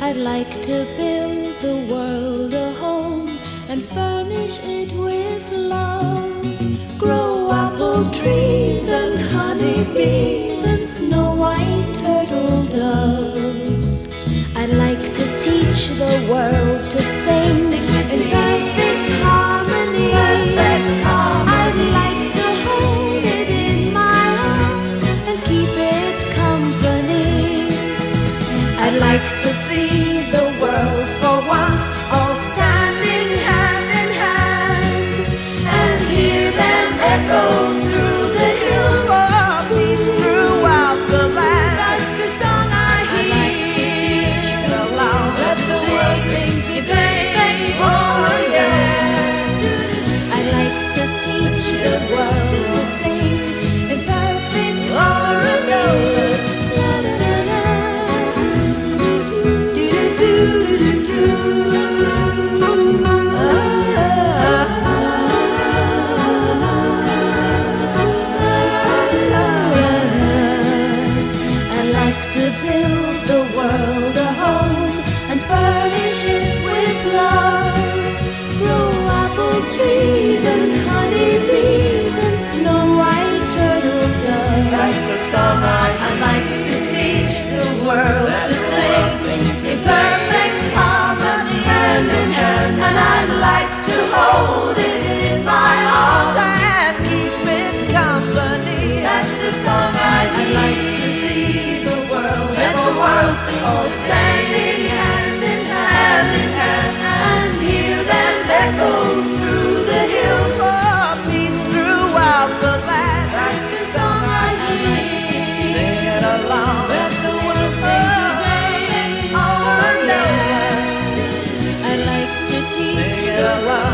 I'd like to build the world a home and furnish it with love. Grow apple trees and honeybees and snow white turtle doves. I'd like to teach the world to sing in perfect harmony. I'd like to hold it in my arms and keep it company. I'd like to see the world for once all standing hand in hand and hear them echo through the hills for peace throughout the land. That's the song I hear aloud. Let the world sing today. Oh yeah. I'd like to teach the world to sing in perfect harmony. To build the world a home and furnish it with love. Grow apple trees and honeybees and snow white turtle doves. That's the song I'd like to teach the world to sing in perfect harmony, hand in hand, and I'd like to hold it in my arms and keep it company. That's the song I'd like to see the world. Let the world sing, all standing hand in hand, and hear them echo through the hills for peace throughout the land. That's the song I hear. Sing it aloud. Let the world sing today. Oh, yeah. I'd like to teach Sing it the aloud.